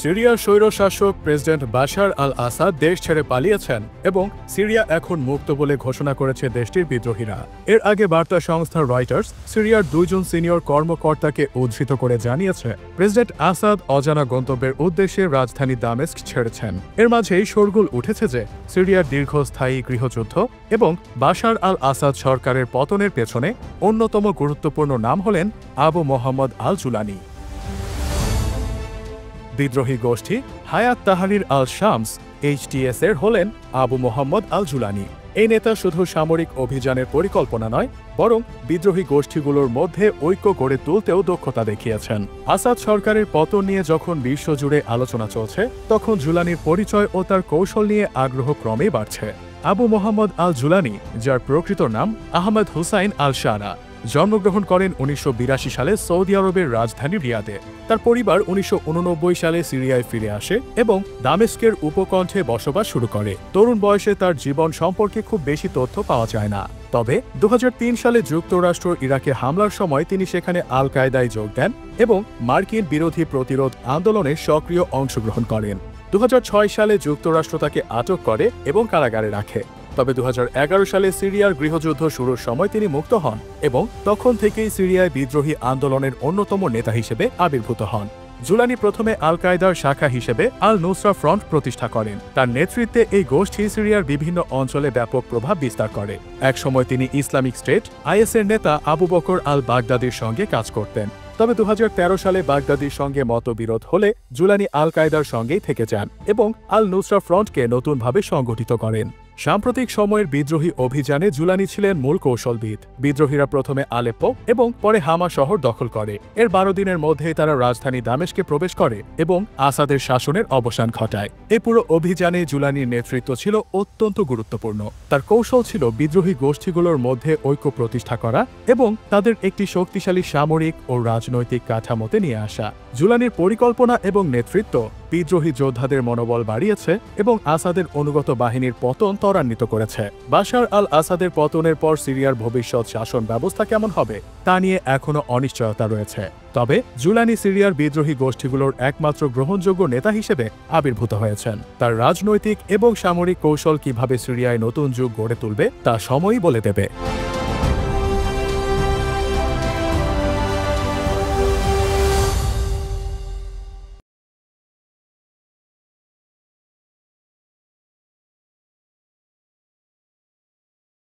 সিরিয়ার স্বৈরশাসক president Bashar আল আসাদ দেশ ছেড়ে পালিয়েছেন এবং সিরিয়া এখন মুক্ত বলে ঘোষণা করেছে দেশটির বিদ্রোহীরা। এর আগে বার্তা সংস্থা রয়টার্স সিরিয়ার দুইজন সিনিয়র কর্মকর্তাকে উদ্ধৃত করে জানিয়েছে, প্রেসিডেন্ট আসাদ অজানা গন্তব্যের উদ্দেশ্যে রাজধানী দামেস্ক ছেড়েছেন। এর মাঝেই শোরগোল উঠেছে যে সিরিয়ার দীর্ঘস্থায়ী গৃহযুদ্ধ এবং বাশার আল আসাদ সরকারের পতনের পেছনে অন্যতম গুরুত্বপূর্ণ নাম হলেন আবু মোহাম্মদ আল জুলানি। বিদ্রোহী গোষ্ঠী হায়াত তাহরির আল শামস HTS এর হলেন আবু মোহাম্মদ আল জুলানি। এই নেতা শুধু সামরিক অভিযানের পরিকল্পনা নয়, বরং বিদ্রোহী গোষ্ঠীগুলোর মধ্যে ঐক্য গড়ে তুলতেও দক্ষতা দেখিয়েছেন। আসাদ সরকারের পতন নিয়ে যখন বিশ্বজুড়ে আলোচনা চলছে, তখন জুলানির পরিচয় ও তার কৌশল নিয়ে আগ্রহ ক্রমেই বাড়ছে। আবু মোহাম্মদ আল জুলানি, যার প্রকৃত নাম আহমদ হুসাইন আল শানা, জন্মগ্রহণ করেন 1982 সালে সৌদি আরবের রাজধানী রিয়াদে। তার পরিবার 1989 সালে সিরিয়ায় ফিরে আসে এবং দামেস্কের উপকণ্ঠে বসবাস শুরু করে। তরুণ বয়সে তার জীবন সম্পর্কে খুব বেশি তথ্য পাওয়া যায় না, তবে 2003 সালে যুক্তরাষ্ট্র ইরাকে হামলার সময় তিনি সেখানে আল কায়দায় যোগ দেন এবং মার্কিন বিরোধী প্রতিরোধ আন্দোলনে সক্রিয় অংশগ্রহণ করেন। 2006 সালে যুক্তরাষ্ট্র তাকে আটক করে এবং কারাগারে রাখে। তবে 2011 সালে সিরিয়ার গৃহযুদ্ধ শুরুর সময় তিনি মুক্ত হন এবং তখন থেকেই সিরিয়ায় বিদ্রোহী আন্দোলনের অন্যতম নেতা হিসেবে আবির্ভূত হন। জুলানি প্রথমে আল কায়দার শাখা হিসেবে আল নুসরা ফ্রন্ট প্রতিষ্ঠা করেন। তার নেতৃত্বে এই গোষ্ঠী সিরিয়ার বিভিন্ন অঞ্চলে ব্যাপক প্রভাব বিস্তার করে। একসময় তিনি ইসলামিক স্টেট IS এর নেতা আবু বকর আল বাগদাদির সঙ্গে কাজ করতেন। তবে 2013 সালে বাগদাদির সঙ্গে মতবিরোধ হলে জুলানি আল কায়দার সঙ্গেই থেকে যান এবং আল নুসরা ফ্রন্টকে নতুনভাবে সংগঠিত করেন। সাম্প্রতিক সময়ের বিদ্রোহী অভিযানে জুলানি ছিলেন মূল কৌশলবিদ। বিদ্রোহীরা প্রথমে আলেপ্পো এবং পরে হামা শহর দখল করে। এর 12 দিনের মধ্যেই তারা রাজধানী দামেস্কে প্রবেশ করে এবং আসাদের শাসনের অবসান ঘটায়। এই পুরো অভিযানে জুলানির নেতৃত্ব ছিল অত্যন্ত গুরুত্বপূর্ণ। তার কৌশল ছিল বিদ্রোহী গোষ্ঠীগুলোর মধ্যে ঐক্য প্রতিষ্ঠা করা এবং তাদের একটি শক্তিশালী সামরিক ও রাজনৈতিক কাঠামোতে নিয়ে আসা। জুলানির পরিকল্পনা এবং নেতৃত্ব বিদ্রোহী যোদ্ধাদের মনোবল বাড়িয়েছে এবং আসাদের অনুগত বাহিনীর পতন ত্বরান্বিত করেছে। বাশার আল আসাদের পতনের পর সিরিয়ার ভবিষ্যৎ শাসন ব্যবস্থা কেমন হবে তা নিয়ে এখনও অনিশ্চয়তা রয়েছে। তবে জুলানি সিরিয়ার বিদ্রোহী গোষ্ঠীগুলোর একমাত্র গ্রহণযোগ্য নেতা হিসেবে আবির্ভূত হয়েছেন। তার রাজনৈতিক এবং সামরিক কৌশল কিভাবে সিরিয়ায় নতুন যুগ গড়ে তুলবে তা সময়ই বলে দেবে।